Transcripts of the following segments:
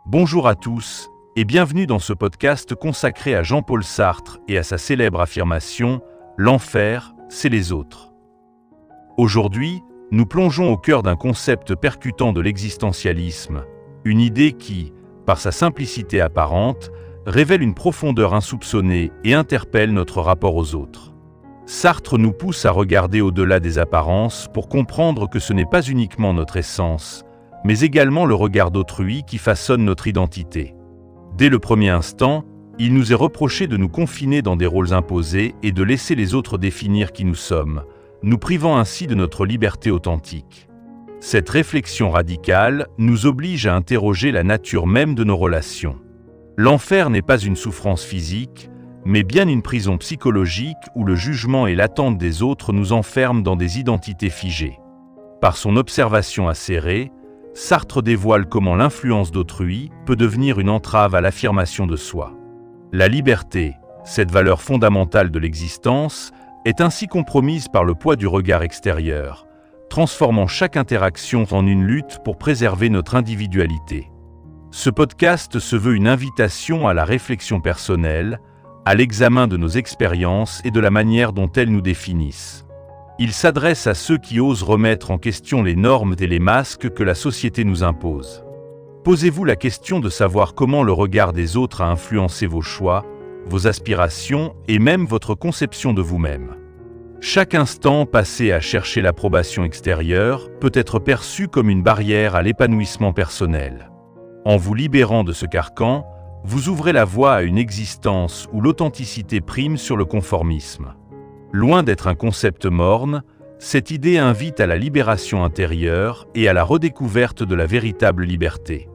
Bonjour à tous et bienvenue dans ce podcast consacré à Jean-Paul Sartre et à sa célèbre affirmation « L'enfer, c'est les autres ». Aujourd'hui, nous plongeons au cœur d'un concept percutant de l'existentialisme, une idée qui, par sa simplicité apparente, révèle une profondeur insoupçonnée et interpelle notre rapport aux autres. Sartre nous pousse à regarder au-delà des apparences pour comprendre que ce n'est pas uniquement notre essence, mais également le regard d'autrui qui façonne notre identité. Dès le premier instant, il nous est reproché de nous confiner dans des rôles imposés et de laisser les autres définir qui nous sommes, nous privant ainsi de notre liberté authentique. Cette réflexion radicale nous oblige à interroger la nature même de nos relations. L'enfer n'est pas une souffrance physique, mais bien une prison psychologique où le jugement et l'attente des autres nous enferment dans des identités figées. Par son observation acérée, Sartre dévoile comment l'influence d'autrui peut devenir une entrave à l'affirmation de soi. La liberté, cette valeur fondamentale de l'existence, est ainsi compromise par le poids du regard extérieur, transformant chaque interaction en une lutte pour préserver notre individualité. Ce podcast se veut une invitation à la réflexion personnelle, à l'examen de nos expériences et de la manière dont elles nous définissent. Il s'adresse à ceux qui osent remettre en question les normes et les masques que la société nous impose. Posez-vous la question de savoir comment le regard des autres a influencé vos choix, vos aspirations et même votre conception de vous-même. Chaque instant passé à chercher l'approbation extérieure peut être perçu comme une barrière à l'épanouissement personnel. En vous libérant de ce carcan, vous ouvrez la voie à une existence où l'authenticité prime sur le conformisme. Loin d'être un concept morne, cette idée invite à la libération intérieure et à la redécouverte de la véritable liberté.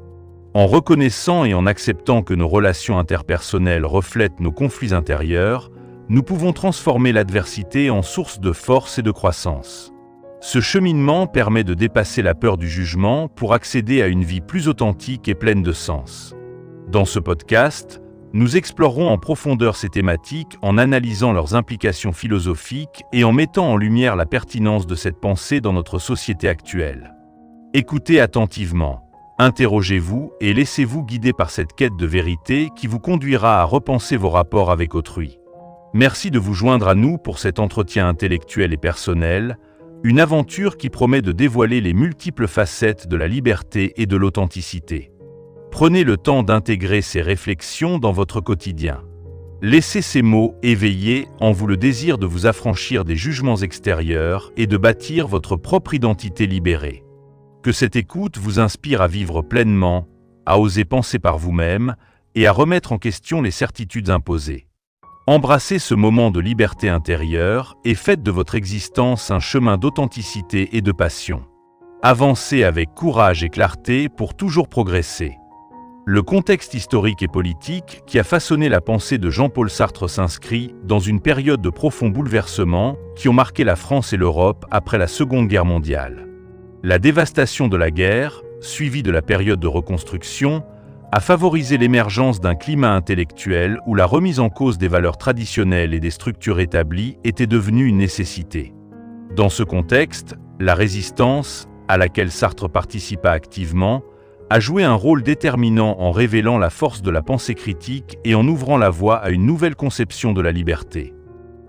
En reconnaissant et en acceptant que nos relations interpersonnelles reflètent nos conflits intérieurs, nous pouvons transformer l'adversité en source de force et de croissance. Ce cheminement permet de dépasser la peur du jugement pour accéder à une vie plus authentique et pleine de sens. Dans ce podcast, nous explorerons en profondeur ces thématiques en analysant leurs implications philosophiques et en mettant en lumière la pertinence de cette pensée dans notre société actuelle. Écoutez attentivement, interrogez-vous et laissez-vous guider par cette quête de vérité qui vous conduira à repenser vos rapports avec autrui. Merci de vous joindre à nous pour cet entretien intellectuel et personnel, une aventure qui promet de dévoiler les multiples facettes de la liberté et de l'authenticité. Prenez le temps d'intégrer ces réflexions dans votre quotidien. Laissez ces mots éveiller en vous le désir de vous affranchir des jugements extérieurs et de bâtir votre propre identité libérée. Que cette écoute vous inspire à vivre pleinement, à oser penser par vous-même et à remettre en question les certitudes imposées. Embrassez ce moment de liberté intérieure et faites de votre existence un chemin d'authenticité et de passion. Avancez avec courage et clarté pour toujours progresser. Le contexte historique et politique qui a façonné la pensée de Jean-Paul Sartre s'inscrit dans une période de profonds bouleversements qui ont marqué la France et l'Europe après la Seconde Guerre mondiale. La dévastation de la guerre, suivie de la période de reconstruction, a favorisé l'émergence d'un climat intellectuel où la remise en cause des valeurs traditionnelles et des structures établies était devenue une nécessité. Dans ce contexte, la résistance, à laquelle Sartre participa activement, a joué un rôle déterminant en révélant la force de la pensée critique et en ouvrant la voie à une nouvelle conception de la liberté.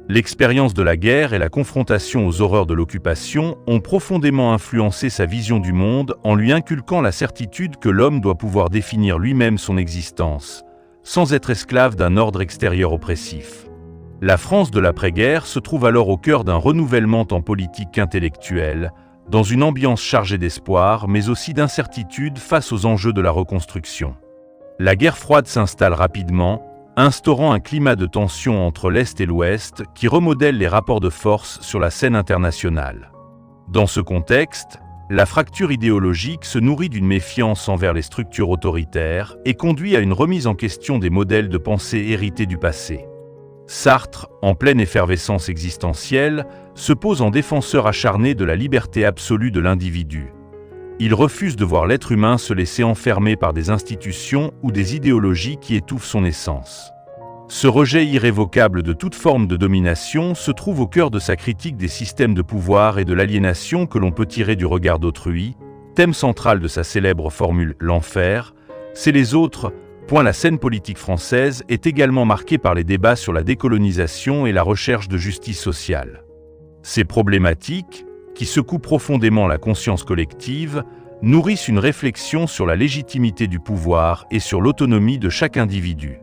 L'expérience de la guerre et la confrontation aux horreurs de l'occupation ont profondément influencé sa vision du monde en lui inculquant la certitude que l'homme doit pouvoir définir lui-même son existence, sans être esclave d'un ordre extérieur oppressif. La France de l'après-guerre se trouve alors au cœur d'un renouvellement en politique intellectuelle, dans une ambiance chargée d'espoir, mais aussi d'incertitude face aux enjeux de la reconstruction. La guerre froide s'installe rapidement, instaurant un climat de tension entre l'Est et l'Ouest qui remodèle les rapports de force sur la scène internationale. Dans ce contexte, la fracture idéologique se nourrit d'une méfiance envers les structures autoritaires et conduit à une remise en question des modèles de pensée hérités du passé. Sartre, en pleine effervescence existentielle, se pose en défenseur acharné de la liberté absolue de l'individu. Il refuse de voir l'être humain se laisser enfermer par des institutions ou des idéologies qui étouffent son essence. Ce rejet irrévocable de toute forme de domination se trouve au cœur de sa critique des systèmes de pouvoir et de l'aliénation que l'on peut tirer du regard d'autrui, thème central de sa célèbre formule « l'enfer », C'est les autres. La scène politique française est également marquée par les débats sur la décolonisation et la recherche de justice sociale. Ces problématiques, qui secouent profondément la conscience collective, nourrissent une réflexion sur la légitimité du pouvoir et sur l'autonomie de chaque individu.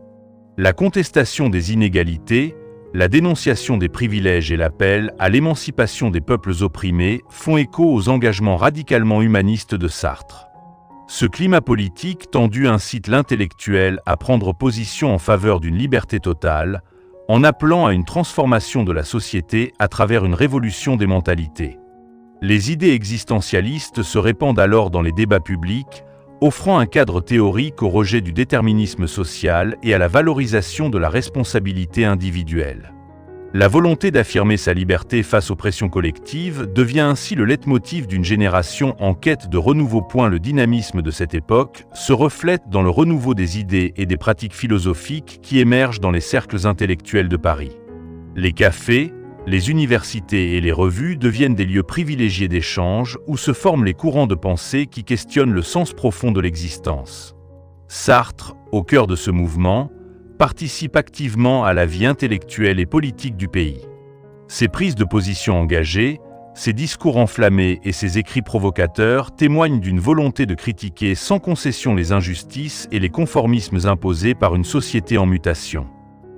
La contestation des inégalités, la dénonciation des privilèges et l'appel à l'émancipation des peuples opprimés font écho aux engagements radicalement humanistes de Sartre. Ce climat politique tendu incite l'intellectuel à prendre position en faveur d'une liberté totale, en appelant à une transformation de la société à travers une révolution des mentalités. Les idées existentialistes se répandent alors dans les débats publics, offrant un cadre théorique au rejet du déterminisme social et à la valorisation de la responsabilité individuelle. La volonté d'affirmer sa liberté face aux pressions collectives devient ainsi le leitmotiv d'une génération en quête de renouveau. Le dynamisme de cette époque se reflète dans le renouveau des idées et des pratiques philosophiques qui émergent dans les cercles intellectuels de Paris. Les cafés, les universités et les revues deviennent des lieux privilégiés d'échange où se forment les courants de pensée qui questionnent le sens profond de l'existence. Sartre, au cœur de ce mouvement, participe activement à la vie intellectuelle et politique du pays. Ses prises de position engagées, ses discours enflammés et ses écrits provocateurs témoignent d'une volonté de critiquer sans concession les injustices et les conformismes imposés par une société en mutation.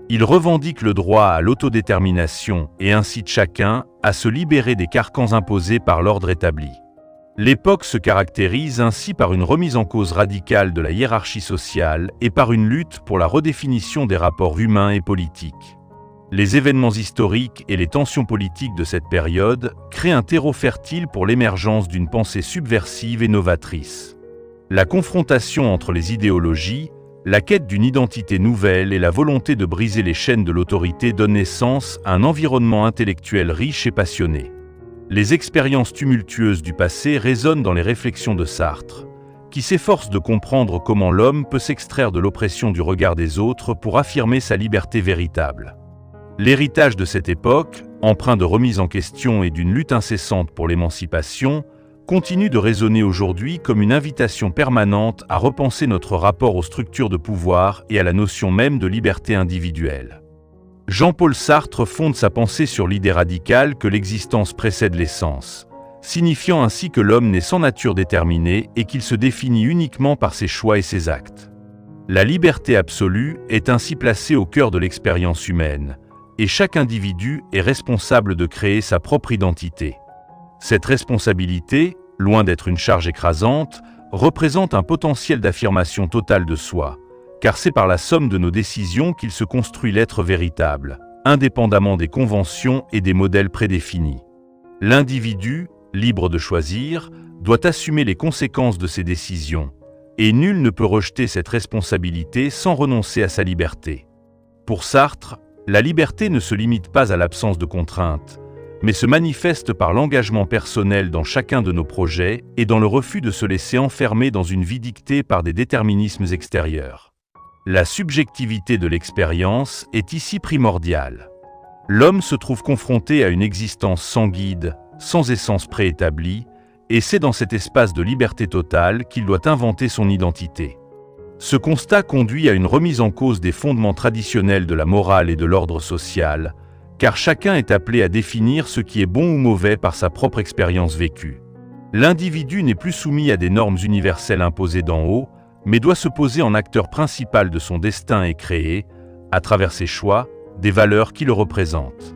Il revendique le droit à l'autodétermination et incite chacun à se libérer des carcans imposés par l'ordre établi. L'époque se caractérise ainsi par une remise en cause radicale de la hiérarchie sociale et par une lutte pour la redéfinition des rapports humains et politiques. Les événements historiques et les tensions politiques de cette période créent un terreau fertile pour l'émergence d'une pensée subversive et novatrice. La confrontation entre les idéologies, la quête d'une identité nouvelle et la volonté de briser les chaînes de l'autorité donnent naissance à un environnement intellectuel riche et passionné. Les expériences tumultueuses du passé résonnent dans les réflexions de Sartre, qui s'efforce de comprendre comment l'homme peut s'extraire de l'oppression du regard des autres pour affirmer sa liberté véritable. L'héritage de cette époque, empreint de remise en question et d'une lutte incessante pour l'émancipation, continue de résonner aujourd'hui comme une invitation permanente à repenser notre rapport aux structures de pouvoir et à la notion même de liberté individuelle. Jean-Paul Sartre fonde sa pensée sur l'idée radicale que l'existence précède l'essence, signifiant ainsi que l'homme n'est sans nature déterminée et qu'il se définit uniquement par ses choix et ses actes. La liberté absolue est ainsi placée au cœur de l'expérience humaine, et chaque individu est responsable de créer sa propre identité. Cette responsabilité, loin d'être une charge écrasante, représente un potentiel d'affirmation totale de soi, car c'est par la somme de nos décisions qu'il se construit l'être véritable, indépendamment des conventions et des modèles prédéfinis. L'individu, libre de choisir, doit assumer les conséquences de ses décisions, et nul ne peut rejeter cette responsabilité sans renoncer à sa liberté. Pour Sartre, la liberté ne se limite pas à l'absence de contraintes, mais se manifeste par l'engagement personnel dans chacun de nos projets et dans le refus de se laisser enfermer dans une vie dictée par des déterminismes extérieurs. La subjectivité de l'expérience est ici primordiale. L'homme se trouve confronté à une existence sans guide, sans essence préétablie, et c'est dans cet espace de liberté totale qu'il doit inventer son identité. Ce constat conduit à une remise en cause des fondements traditionnels de la morale et de l'ordre social, car chacun est appelé à définir ce qui est bon ou mauvais par sa propre expérience vécue. L'individu n'est plus soumis à des normes universelles imposées d'en haut, mais doit se poser en acteur principal de son destin et créer, à travers ses choix, des valeurs qui le représentent.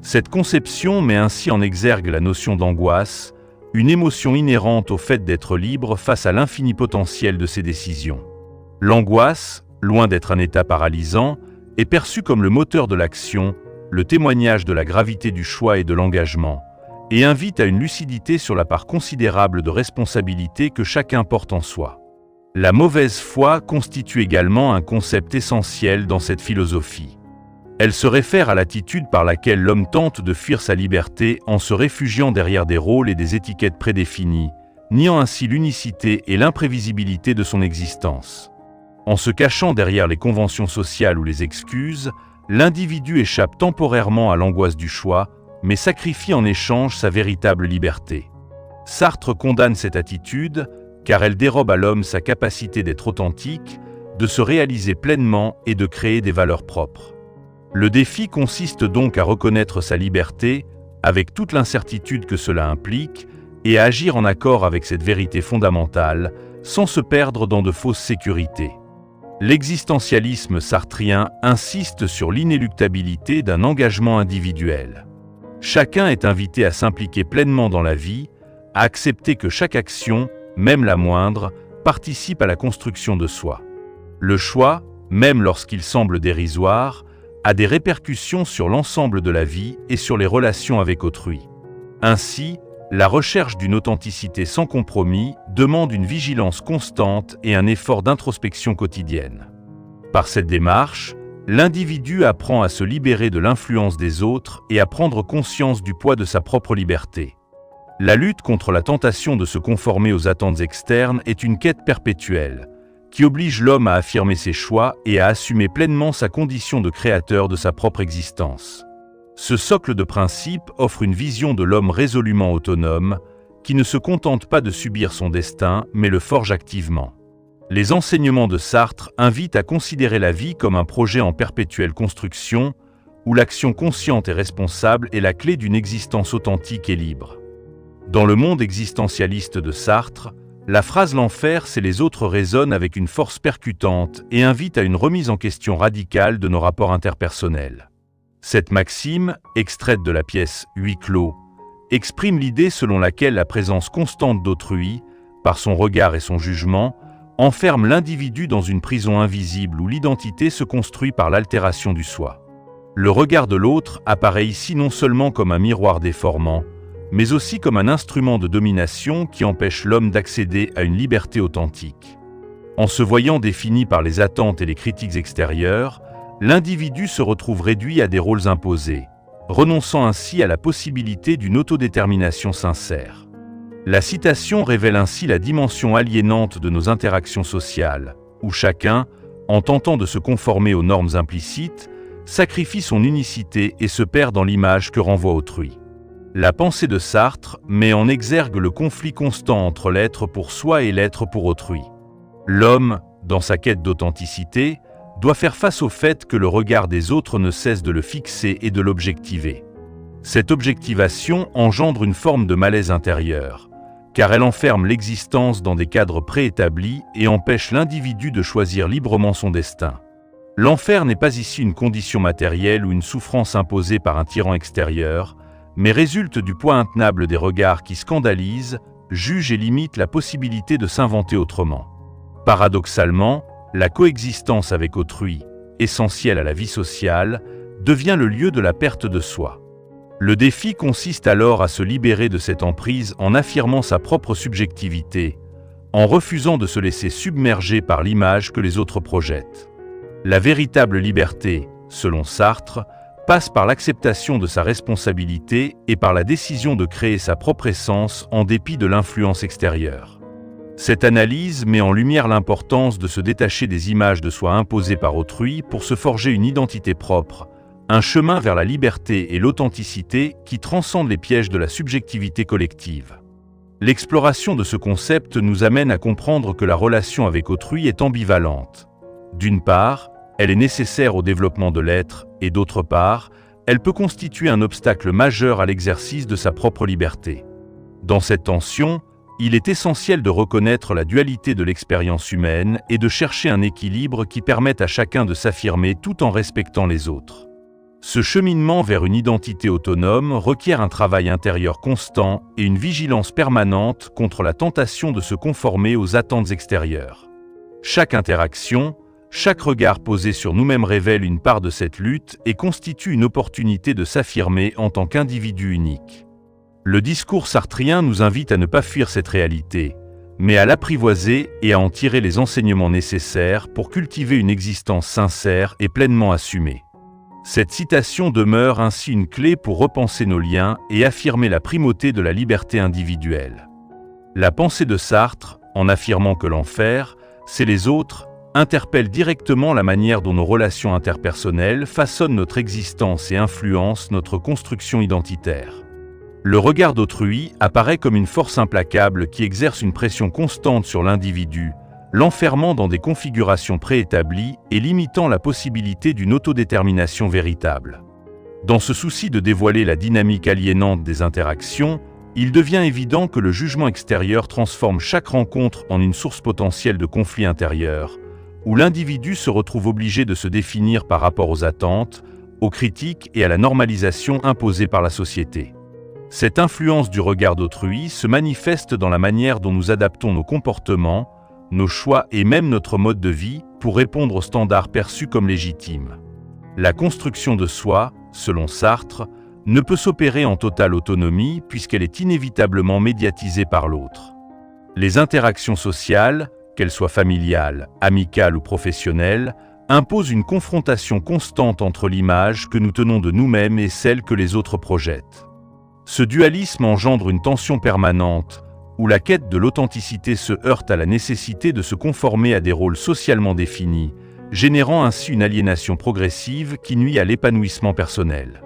Cette conception met ainsi en exergue la notion d'angoisse, une émotion inhérente au fait d'être libre face à l'infini potentiel de ses décisions. L'angoisse, loin d'être un état paralysant, est perçue comme le moteur de l'action, le témoignage de la gravité du choix et de l'engagement, et invite à une lucidité sur la part considérable de responsabilité que chacun porte en soi. La mauvaise foi constitue également un concept essentiel dans cette philosophie. Elle se réfère à l'attitude par laquelle l'homme tente de fuir sa liberté en se réfugiant derrière des rôles et des étiquettes prédéfinies, niant ainsi l'unicité et l'imprévisibilité de son existence. En se cachant derrière les conventions sociales ou les excuses, l'individu échappe temporairement à l'angoisse du choix, mais sacrifie en échange sa véritable liberté. Sartre condamne cette attitude, car elle dérobe à l'homme sa capacité d'être authentique, de se réaliser pleinement et de créer des valeurs propres. Le défi consiste donc à reconnaître sa liberté, avec toute l'incertitude que cela implique, et à agir en accord avec cette vérité fondamentale, sans se perdre dans de fausses sécurités. L'existentialisme sartrien insiste sur l'inéluctabilité d'un engagement individuel. Chacun est invité à s'impliquer pleinement dans la vie, à accepter que chaque action, même la moindre, participe à la construction de soi. Le choix, même lorsqu'il semble dérisoire, a des répercussions sur l'ensemble de la vie et sur les relations avec autrui. Ainsi, la recherche d'une authenticité sans compromis demande une vigilance constante et un effort d'introspection quotidienne. Par cette démarche, l'individu apprend à se libérer de l'influence des autres et à prendre conscience du poids de sa propre liberté. La lutte contre la tentation de se conformer aux attentes externes est une quête perpétuelle, qui oblige l'homme à affirmer ses choix et à assumer pleinement sa condition de créateur de sa propre existence. Ce socle de principes offre une vision de l'homme résolument autonome, qui ne se contente pas de subir son destin, mais le forge activement. Les enseignements de Sartre invitent à considérer la vie comme un projet en perpétuelle construction, où l'action consciente et responsable est la clé d'une existence authentique et libre. Dans le monde existentialiste de Sartre, la phrase « l'enfer, c'est les autres » résonne avec une force percutante et invite à une remise en question radicale de nos rapports interpersonnels. Cette maxime, extraite de la pièce « Huis clos », exprime l'idée selon laquelle la présence constante d'autrui, par son regard et son jugement, enferme l'individu dans une prison invisible où l'identité se construit par l'altération du soi. Le regard de l'autre apparaît ici non seulement comme un miroir déformant, mais aussi comme un instrument de domination qui empêche l'homme d'accéder à une liberté authentique. En se voyant défini par les attentes et les critiques extérieures, l'individu se retrouve réduit à des rôles imposés, renonçant ainsi à la possibilité d'une autodétermination sincère. La citation révèle ainsi la dimension aliénante de nos interactions sociales, où chacun, en tentant de se conformer aux normes implicites, sacrifie son unicité et se perd dans l'image que renvoie autrui. La pensée de Sartre met en exergue le conflit constant entre l'être pour soi et l'être pour autrui. L'homme, dans sa quête d'authenticité, doit faire face au fait que le regard des autres ne cesse de le fixer et de l'objectiver. Cette objectivation engendre une forme de malaise intérieur, car elle enferme l'existence dans des cadres préétablis et empêche l'individu de choisir librement son destin. L'enfer n'est pas ici une condition matérielle ou une souffrance imposée par un tyran extérieur, mais résulte du poids intenable des regards qui scandalisent, jugent et limitent la possibilité de s'inventer autrement. Paradoxalement, la coexistence avec autrui, essentielle à la vie sociale, devient le lieu de la perte de soi. Le défi consiste alors à se libérer de cette emprise en affirmant sa propre subjectivité, en refusant de se laisser submerger par l'image que les autres projettent. La véritable liberté, selon Sartre, passe par l'acceptation de sa responsabilité et par la décision de créer sa propre essence en dépit de l'influence extérieure. Cette analyse met en lumière l'importance de se détacher des images de soi imposées par autrui pour se forger une identité propre, un chemin vers la liberté et l'authenticité qui transcende les pièges de la subjectivité collective. L'exploration de ce concept nous amène à comprendre que la relation avec autrui est ambivalente. D'une part, elle est nécessaire au développement de l'être, et d'autre part, elle peut constituer un obstacle majeur à l'exercice de sa propre liberté. Dans cette tension, il est essentiel de reconnaître la dualité de l'expérience humaine et de chercher un équilibre qui permette à chacun de s'affirmer tout en respectant les autres. Ce cheminement vers une identité autonome requiert un travail intérieur constant et une vigilance permanente contre la tentation de se conformer aux attentes extérieures. Chaque interaction, chaque regard posé sur nous-mêmes révèle une part de cette lutte et constitue une opportunité de s'affirmer en tant qu'individu unique. Le discours sartrien nous invite à ne pas fuir cette réalité, mais à l'apprivoiser et à en tirer les enseignements nécessaires pour cultiver une existence sincère et pleinement assumée. Cette citation demeure ainsi une clé pour repenser nos liens et affirmer la primauté de la liberté individuelle. La pensée de Sartre, en affirmant que l'enfer, c'est les autres, interpelle directement la manière dont nos relations interpersonnelles façonnent notre existence et influencent notre construction identitaire. Le regard d'autrui apparaît comme une force implacable qui exerce une pression constante sur l'individu, l'enfermant dans des configurations préétablies et limitant la possibilité d'une autodétermination véritable. Dans ce souci de dévoiler la dynamique aliénante des interactions, il devient évident que le jugement extérieur transforme chaque rencontre en une source potentielle de conflits intérieurs, où l'individu se retrouve obligé de se définir par rapport aux attentes, aux critiques et à la normalisation imposée par la société. Cette influence du regard d'autrui se manifeste dans la manière dont nous adaptons nos comportements, nos choix et même notre mode de vie pour répondre aux standards perçus comme légitimes. La construction de soi, selon Sartre, ne peut s'opérer en totale autonomie puisqu'elle est inévitablement médiatisée par l'autre. Les interactions sociales, qu'elles soient familiales, amicales ou professionnelles, imposent une confrontation constante entre l'image que nous tenons de nous-mêmes et celle que les autres projettent. Ce dualisme engendre une tension permanente, où la quête de l'authenticité se heurte à la nécessité de se conformer à des rôles socialement définis, générant ainsi une aliénation progressive qui nuit à l'épanouissement personnel.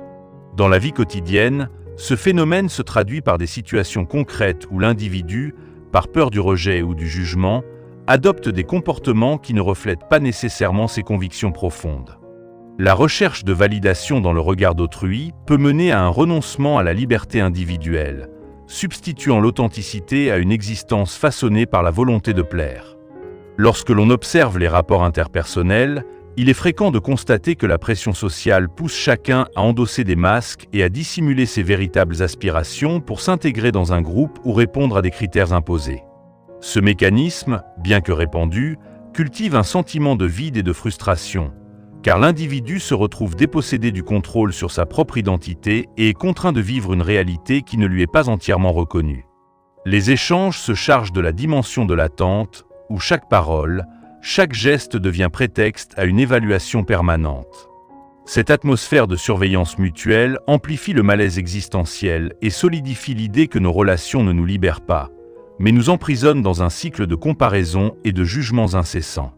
Dans la vie quotidienne, ce phénomène se traduit par des situations concrètes où l'individu, par peur du rejet ou du jugement, adopte des comportements qui ne reflètent pas nécessairement ses convictions profondes. La recherche de validation dans le regard d'autrui peut mener à un renoncement à la liberté individuelle, substituant l'authenticité à une existence façonnée par la volonté de plaire. Lorsque l'on observe les rapports interpersonnels, il est fréquent de constater que la pression sociale pousse chacun à endosser des masques et à dissimuler ses véritables aspirations pour s'intégrer dans un groupe ou répondre à des critères imposés. Ce mécanisme, bien que répandu, cultive un sentiment de vide et de frustration, car l'individu se retrouve dépossédé du contrôle sur sa propre identité et est contraint de vivre une réalité qui ne lui est pas entièrement reconnue. Les échanges se chargent de la dimension de l'attente, où chaque parole, chaque geste devient prétexte à une évaluation permanente. Cette atmosphère de surveillance mutuelle amplifie le malaise existentiel et solidifie l'idée que nos relations ne nous libèrent pas, mais nous emprisonnent dans un cycle de comparaison et de jugements incessants.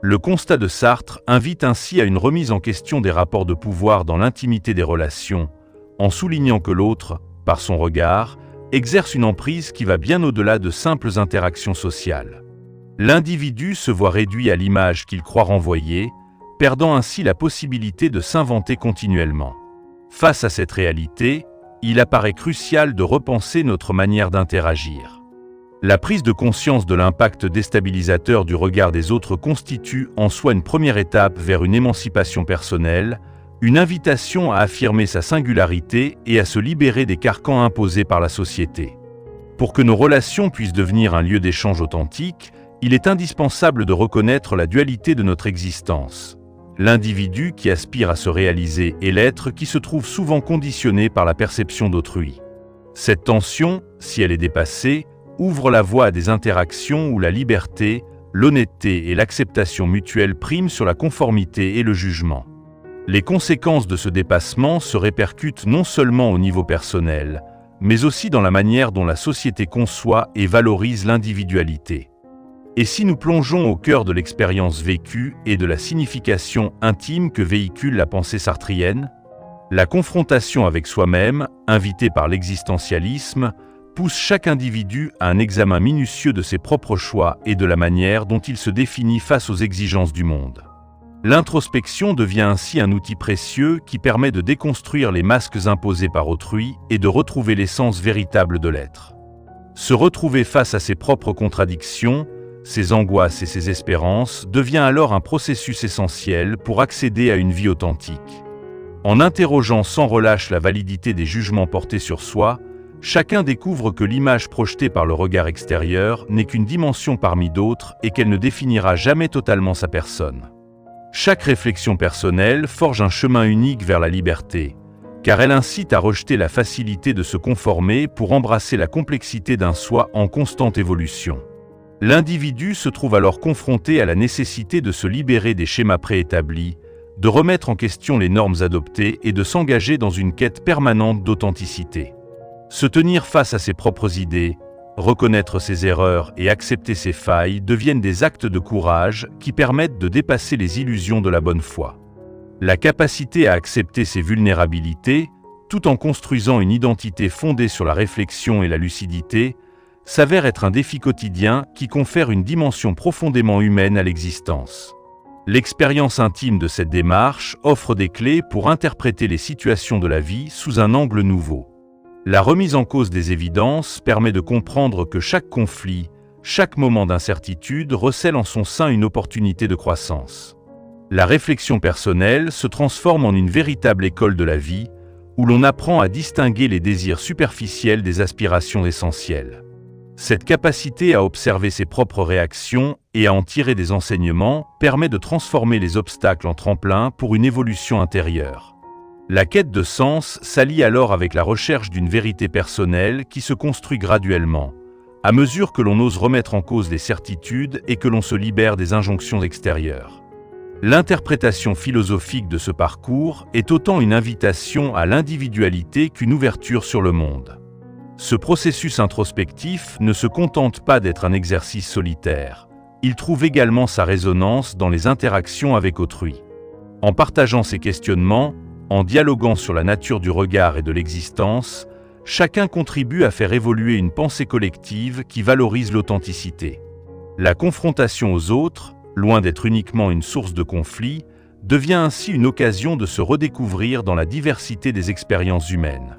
Le constat de Sartre invite ainsi à une remise en question des rapports de pouvoir dans l'intimité des relations, en soulignant que l'autre, par son regard, exerce une emprise qui va bien au-delà de simples interactions sociales. L'individu se voit réduit à l'image qu'il croit renvoyer, perdant ainsi la possibilité de s'inventer continuellement. Face à cette réalité, il apparaît crucial de repenser notre manière d'interagir. La prise de conscience de l'impact déstabilisateur du regard des autres constitue en soi une première étape vers une émancipation personnelle, une invitation à affirmer sa singularité et à se libérer des carcans imposés par la société. Pour que nos relations puissent devenir un lieu d'échange authentique, il est indispensable de reconnaître la dualité de notre existence. L'individu qui aspire à se réaliser et l'être qui se trouve souvent conditionné par la perception d'autrui. Cette tension, si elle est dépassée, ouvre la voie à des interactions où la liberté, l'honnêteté et l'acceptation mutuelle priment sur la conformité et le jugement. Les conséquences de ce dépassement se répercutent non seulement au niveau personnel, mais aussi dans la manière dont la société conçoit et valorise l'individualité. Et si nous plongeons au cœur de l'expérience vécue et de la signification intime que véhicule la pensée sartrienne, la confrontation avec soi-même, invitée par l'existentialisme, pousse chaque individu à un examen minutieux de ses propres choix et de la manière dont il se définit face aux exigences du monde. L'introspection devient ainsi un outil précieux qui permet de déconstruire les masques imposés par autrui et de retrouver l'essence véritable de l'être. Se retrouver face à ses propres contradictions, ses angoisses et ses espérances devient alors un processus essentiel pour accéder à une vie authentique. En interrogeant sans relâche la validité des jugements portés sur soi, chacun découvre que l'image projetée par le regard extérieur n'est qu'une dimension parmi d'autres et qu'elle ne définira jamais totalement sa personne. Chaque réflexion personnelle forge un chemin unique vers la liberté, car elle incite à rejeter la facilité de se conformer pour embrasser la complexité d'un soi en constante évolution. L'individu se trouve alors confronté à la nécessité de se libérer des schémas préétablis, de remettre en question les normes adoptées et de s'engager dans une quête permanente d'authenticité. Se tenir face à ses propres idées, reconnaître ses erreurs et accepter ses failles deviennent des actes de courage qui permettent de dépasser les illusions de la bonne foi. La capacité à accepter ses vulnérabilités, tout en construisant une identité fondée sur la réflexion et la lucidité, s'avère être un défi quotidien qui confère une dimension profondément humaine à l'existence. L'expérience intime de cette démarche offre des clés pour interpréter les situations de la vie sous un angle nouveau. La remise en cause des évidences permet de comprendre que chaque conflit, chaque moment d'incertitude recèle en son sein une opportunité de croissance. La réflexion personnelle se transforme en une véritable école de la vie, où l'on apprend à distinguer les désirs superficiels des aspirations essentielles. Cette capacité à observer ses propres réactions et à en tirer des enseignements permet de transformer les obstacles en tremplin pour une évolution intérieure. La quête de sens s'allie alors avec la recherche d'une vérité personnelle qui se construit graduellement, à mesure que l'on ose remettre en cause les certitudes et que l'on se libère des injonctions extérieures. L'interprétation philosophique de ce parcours est autant une invitation à l'individualité qu'une ouverture sur le monde. Ce processus introspectif ne se contente pas d'être un exercice solitaire. Il trouve également sa résonance dans les interactions avec autrui. En partageant ses questionnements, en dialoguant sur la nature du regard et de l'existence, chacun contribue à faire évoluer une pensée collective qui valorise l'authenticité. La confrontation aux autres, loin d'être uniquement une source de conflit, devient ainsi une occasion de se redécouvrir dans la diversité des expériences humaines.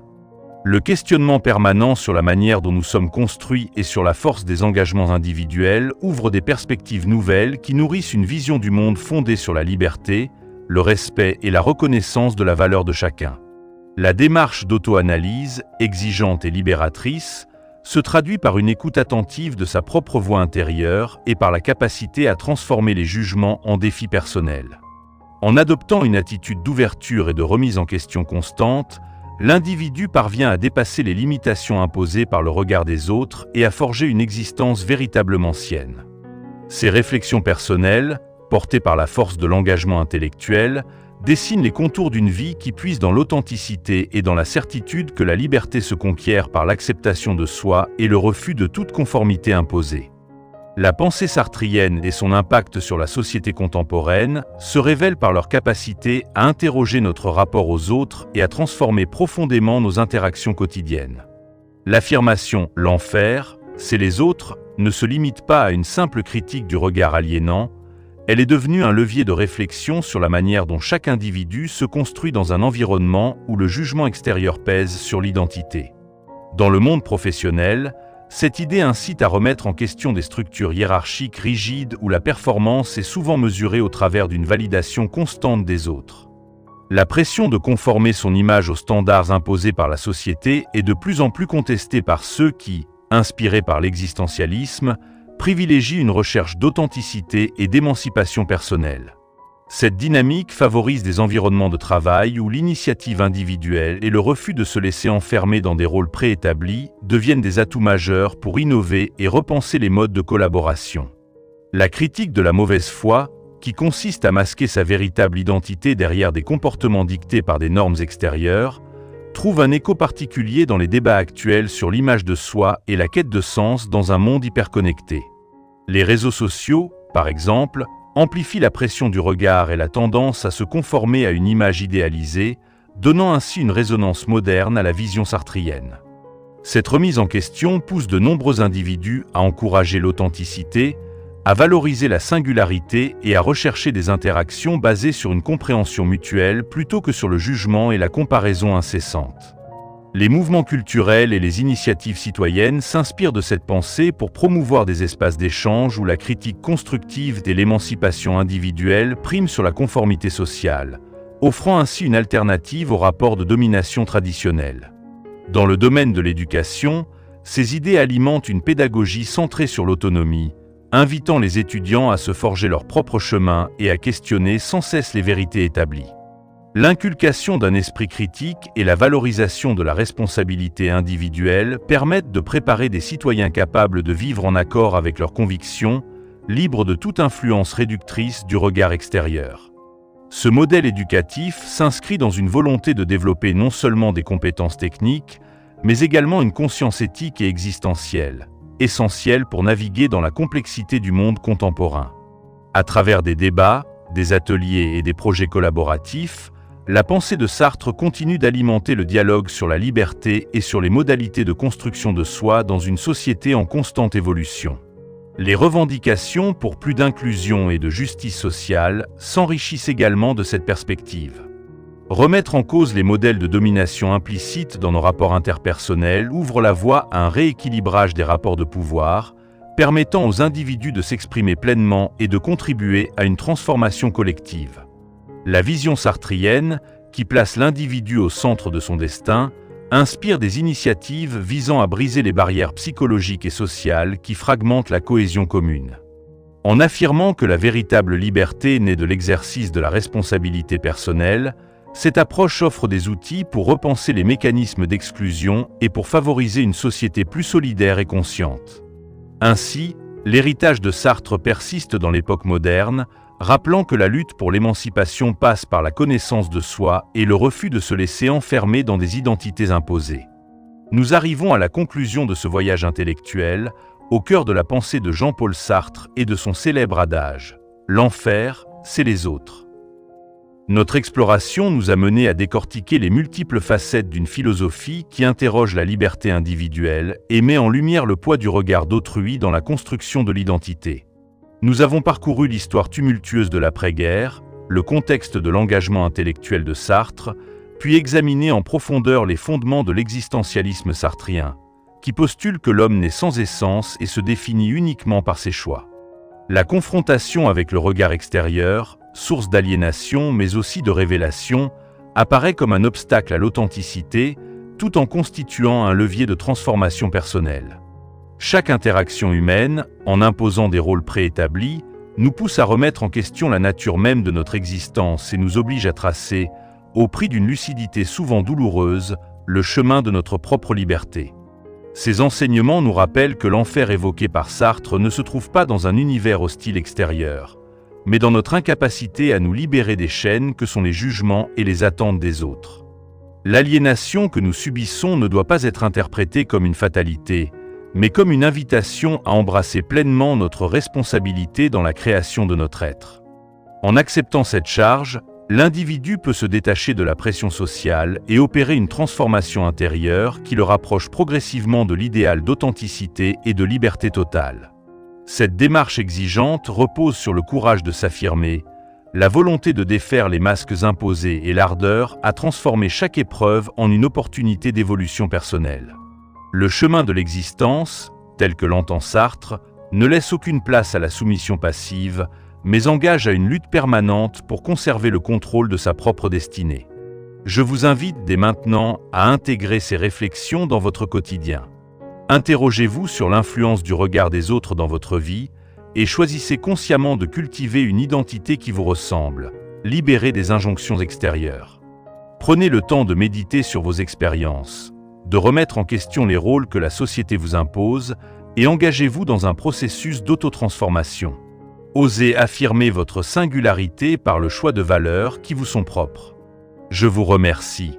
Le questionnement permanent sur la manière dont nous sommes construits et sur la force des engagements individuels ouvre des perspectives nouvelles qui nourrissent une vision du monde fondée sur la liberté, le respect et la reconnaissance de la valeur de chacun. La démarche d'auto-analyse, exigeante et libératrice, se traduit par une écoute attentive de sa propre voix intérieure et par la capacité à transformer les jugements en défis personnels. En adoptant une attitude d'ouverture et de remise en question constante, l'individu parvient à dépasser les limitations imposées par le regard des autres et à forger une existence véritablement sienne. Ces réflexions personnelles, portées par la force de l'engagement intellectuel, dessinent les contours d'une vie qui puise dans l'authenticité et dans la certitude que la liberté se conquiert par l'acceptation de soi et le refus de toute conformité imposée. La pensée sartrienne et son impact sur la société contemporaine se révèlent par leur capacité à interroger notre rapport aux autres et à transformer profondément nos interactions quotidiennes. L'affirmation « l'enfer, c'est les autres » ne se limite pas à une simple critique du regard aliénant, elle est devenue un levier de réflexion sur la manière dont chaque individu se construit dans un environnement où le jugement extérieur pèse sur l'identité. Dans le monde professionnel, cette idée incite à remettre en question des structures hiérarchiques rigides où la performance est souvent mesurée au travers d'une validation constante des autres. La pression de conformer son image aux standards imposés par la société est de plus en plus contestée par ceux qui, inspirés par l'existentialisme, privilégient une recherche d'authenticité et d'émancipation personnelle. Cette dynamique favorise des environnements de travail où l'initiative individuelle et le refus de se laisser enfermer dans des rôles préétablis deviennent des atouts majeurs pour innover et repenser les modes de collaboration. La critique de la mauvaise foi, qui consiste à masquer sa véritable identité derrière des comportements dictés par des normes extérieures, trouve un écho particulier dans les débats actuels sur l'image de soi et la quête de sens dans un monde hyperconnecté. Les réseaux sociaux, par exemple, amplifie la pression du regard et la tendance à se conformer à une image idéalisée, donnant ainsi une résonance moderne à la vision sartrienne. Cette remise en question pousse de nombreux individus à encourager l'authenticité, à valoriser la singularité et à rechercher des interactions basées sur une compréhension mutuelle plutôt que sur le jugement et la comparaison incessante. Les mouvements culturels et les initiatives citoyennes s'inspirent de cette pensée pour promouvoir des espaces d'échange où la critique constructive et l'émancipation individuelle priment sur la conformité sociale, offrant ainsi une alternative aux rapports de domination traditionnels. Dans le domaine de l'éducation, ces idées alimentent une pédagogie centrée sur l'autonomie, invitant les étudiants à se forger leur propre chemin et à questionner sans cesse les vérités établies. L'inculcation d'un esprit critique et la valorisation de la responsabilité individuelle permettent de préparer des citoyens capables de vivre en accord avec leurs convictions, libres de toute influence réductrice du regard extérieur. Ce modèle éducatif s'inscrit dans une volonté de développer non seulement des compétences techniques, mais également une conscience éthique et existentielle, essentielle pour naviguer dans la complexité du monde contemporain. À travers des débats, des ateliers et des projets collaboratifs, la pensée de Sartre continue d'alimenter le dialogue sur la liberté et sur les modalités de construction de soi dans une société en constante évolution. Les revendications pour plus d'inclusion et de justice sociale s'enrichissent également de cette perspective. Remettre en cause les modèles de domination implicites dans nos rapports interpersonnels ouvre la voie à un rééquilibrage des rapports de pouvoir, permettant aux individus de s'exprimer pleinement et de contribuer à une transformation collective. La vision sartrienne, qui place l'individu au centre de son destin, inspire des initiatives visant à briser les barrières psychologiques et sociales qui fragmentent la cohésion commune. En affirmant que la véritable liberté naît de l'exercice de la responsabilité personnelle, cette approche offre des outils pour repenser les mécanismes d'exclusion et pour favoriser une société plus solidaire et consciente. Ainsi, l'héritage de Sartre persiste dans l'époque moderne, rappelant que la lutte pour l'émancipation passe par la connaissance de soi et le refus de se laisser enfermer dans des identités imposées. Nous arrivons à la conclusion de ce voyage intellectuel, au cœur de la pensée de Jean-Paul Sartre et de son célèbre adage « L'enfer, c'est les autres ». Notre exploration nous a menés à décortiquer les multiples facettes d'une philosophie qui interroge la liberté individuelle et met en lumière le poids du regard d'autrui dans la construction de l'identité. Nous avons parcouru l'histoire tumultueuse de l'après-guerre, le contexte de l'engagement intellectuel de Sartre, puis examiné en profondeur les fondements de l'existentialisme sartrien, qui postule que l'homme naît sans essence et se définit uniquement par ses choix. La confrontation avec le regard extérieur, source d'aliénation mais aussi de révélation, apparaît comme un obstacle à l'authenticité, tout en constituant un levier de transformation personnelle. Chaque interaction humaine, en imposant des rôles préétablis, nous pousse à remettre en question la nature même de notre existence et nous oblige à tracer, au prix d'une lucidité souvent douloureuse, le chemin de notre propre liberté. Ces enseignements nous rappellent que l'enfer évoqué par Sartre ne se trouve pas dans un univers hostile extérieur, mais dans notre incapacité à nous libérer des chaînes que sont les jugements et les attentes des autres. L'aliénation que nous subissons ne doit pas être interprétée comme une fatalité, mais comme une invitation à embrasser pleinement notre responsabilité dans la création de notre être. En acceptant cette charge, l'individu peut se détacher de la pression sociale et opérer une transformation intérieure qui le rapproche progressivement de l'idéal d'authenticité et de liberté totale. Cette démarche exigeante repose sur le courage de s'affirmer, la volonté de défaire les masques imposés et l'ardeur à transformer chaque épreuve en une opportunité d'évolution personnelle. Le chemin de l'existence, tel que l'entend Sartre, ne laisse aucune place à la soumission passive, mais engage à une lutte permanente pour conserver le contrôle de sa propre destinée. Je vous invite dès maintenant à intégrer ces réflexions dans votre quotidien. Interrogez-vous sur l'influence du regard des autres dans votre vie et choisissez consciemment de cultiver une identité qui vous ressemble, libérée des injonctions extérieures. Prenez le temps de méditer sur vos expériences, de remettre en question les rôles que la société vous impose et engagez-vous dans un processus d'autotransformation. Osez affirmer votre singularité par le choix de valeurs qui vous sont propres. Je vous remercie.